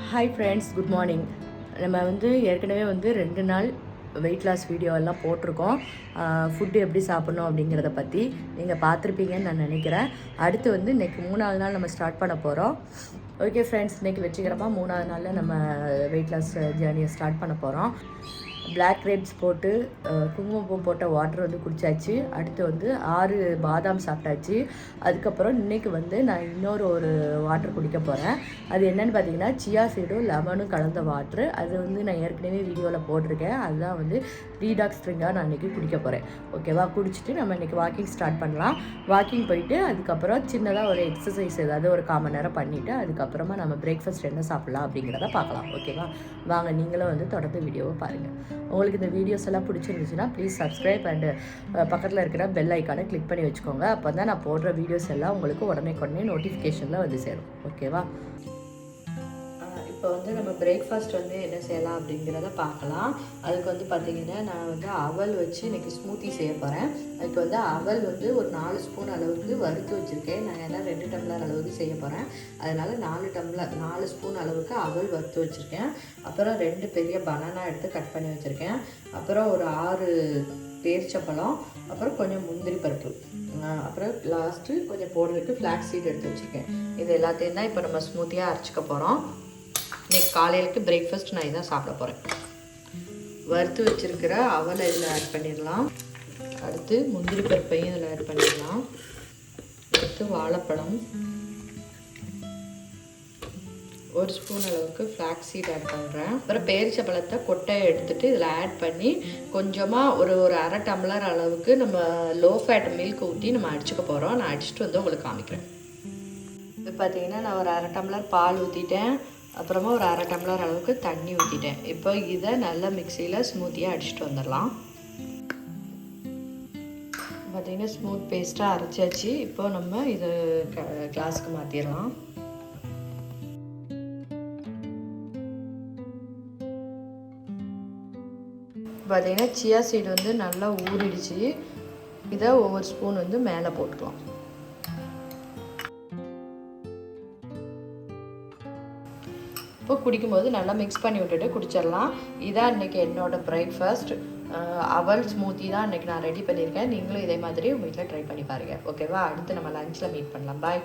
Hi friends, good morning. நம்ம ஏற்கனவே 2 நாள் வெயிட் லாஸ் வீடியோ எல்லாம் போட்டிருக்கோம். ஃபுட்டு எப்படி சாப்பிட்ணும் அப்படிங்கிறத பற்றி நீங்கள் பார்த்துருப்பீங்கன்னு நான் நினைக்கிறேன். அடுத்து இன்றைக்கி 3வது நாள் நம்ம ஸ்டார்ட் பண்ண போகிறோம். ஓகே ஃப்ரெண்ட்ஸ், இன்றைக்கி வெற்றிகரமாக 3வது நாளில் நம்ம வெயிட் லாஸ் ஜேர்னியை ஸ்டார்ட் பண்ண போகிறோம். பிளாக் கிரேப்ஸ் போட்டு குங்குமப்பூ போட்ட வாட்டர் குடித்தாச்சு. அடுத்து 6 பாதாம் சாப்பிட்டாச்சு. அதுக்கப்புறம் இன்றைக்கி நான் இன்னொரு வாட்டர் குடிக்க போகிறேன். அது என்னென்னு பார்த்தீங்கன்னா சியா சீடும் லெமனும் கலந்த வாட்ரு. அது நான் ஏற்கனவே வீடியோவில் போட்டிருக்கேன். அதுதான் டீடாக்ஸ் ட்ரிங்காக நான் இன்றைக்கி குடிக்க போகிறேன். ஓகேவா? குடிச்சிட்டு நம்ம இன்றைக்கி வாக்கிங் ஸ்டார்ட் பண்ணலாம். வாக்கிங் போயிட்டு அதுக்கப்புறம் சின்னதாக ஒரு எக்ஸசைஸ் ஏதாவது ஒரு 1/4 மணி நேரம் பண்ணிவிட்டு அதுக்கப்புறமா நம்ம பிரேக்ஃபாஸ்ட் என்ன சாப்பிட்லாம் அப்படிங்கிறத பார்க்கலாம். ஓகேவா? வாங்க, நீங்களும் தொடர்ந்து வீடியோவை பாருங்கள். உங்களுக்கு இந்த வீடியோஸ் எல்லாம் பிடிச்சிருந்துச்சுன்னா ப்ளீஸ் சப்ஸ்கிரைப் அண்டு பக்கத்தில் இருக்கிற பெல் ஐக்கானை கிளிக் பண்ணி வச்சுக்கோங்க. அப்போ தான் நான் போடுற வீடியோஸ் எல்லாம் உங்களுக்கு உடனே நோட்டிஃபிகேஷனில் சேரும். ஓகேவா? இப்போ நம்ம பிரேக்ஃபாஸ்ட் என்ன செய்யலாம் அப்படிங்கிறத பார்க்கலாம். அதுக்கு பார்த்தீங்கன்னா நான் அவல் வச்சு இன்றைக்கி ஸ்மூத்தி செய்ய போகிறேன். அதுக்கு அவல் ஒரு 4 ஸ்பூன் அளவுக்கு வறுத்து வச்சுருக்கேன். நான் ஏன்னா 2 டம்ளர் அளவுக்கு செய்ய போகிறேன். அதனால் 4 ஸ்பூன் அளவுக்கு அவல் வறுத்து வச்சுருக்கேன். அப்புறம் 2 பெரிய பனானா எடுத்து கட் பண்ணி வச்சுருக்கேன். அப்புறம் ஒரு 6 பேரிச்சப்பழம், அப்புறம் கொஞ்சம் முந்திரி பருப்பு, அப்புறம் லாஸ்ட்டு கொஞ்சம் போடுறதுக்கு ஃப்ளாக்ஸ் சீட் எடுத்து வச்சுருக்கேன். இது எல்லாத்தையும் தான் இப்போ நம்ம ஸ்மூத்தியாக அரைச்சிக்க போகிறோம். இன்றைக்கி காலையிலுக்கு பிரேக்ஃபாஸ்ட் நான் இதான் சாப்பிட போகிறேன். வறுத்து வச்சுருக்கிற அவலை இதில் ஆட் பண்ணிடலாம். அடுத்து முந்திரி பருப்பையும் இதில் ஆட் பண்ணிடலாம். அடுத்து வாழைப்பழம், 1 ஸ்பூன் அளவுக்கு ஃப்ளாக்ஸ் சீட் ஆட் பண்ணுறேன். அப்புறம் பேரிச்சப்பழத்தை கொட்டையை எடுத்துகிட்டு இதில் ஆட் பண்ணி கொஞ்சமாக ஒரு 1/2 டம்ளர் அளவுக்கு நம்ம லோ ஃபேட் மில்க் ஊற்றி நம்ம அடிச்சுக்க போகிறோம். நான் அடிச்சுட்டு உங்களுக்கு காமிக்கிறேன். இப்போ பார்த்தீங்கன்னா நான் ஒரு 1/2 டம்ளர் பால் ஊற்றிட்டேன். அப்புறமா ஒரு 1/2 டம்ளர் அளவுக்கு தண்ணி ஊற்றிட்டேன். இப்போ இதை நல்லா மிக்சியில் ஸ்மூத்தியாக அடிச்சுட்டு வந்துடலாம். பார்த்திங்கன்னா ஸ்மூத் பேஸ்ட்டாக அரைச்சாச்சு. இப்போ நம்ம இது கிளாஸுக்கு மாற்றிடலாம். பார்த்திங்கன்னா சியா சீடு நல்லா ஊறிடுச்சு. இதை ஒவ்வொரு ஸ்பூன் மேலே போட்டுக்கலாம். இப்போ குடிக்கும்போது நல்லா மிக்ஸ் பண்ணி விட்டுட்டு குடிச்சிடலாம். இதான் இன்றைக்கி என்னோடய பிரேக்ஃபாஸ்ட். அவல் ஸ்மூத்தி தான் இன்றைக்கி நான் ரெடி பண்ணியிருக்கேன். நீங்களும் இதே மாதிரி உங்கள் வீட்டில் ட்ரை பண்ணி பாருங்கள். ஓகேவா? அடுத்து நம்ம லஞ்சில் மீட் பண்ணலாம். பாய்.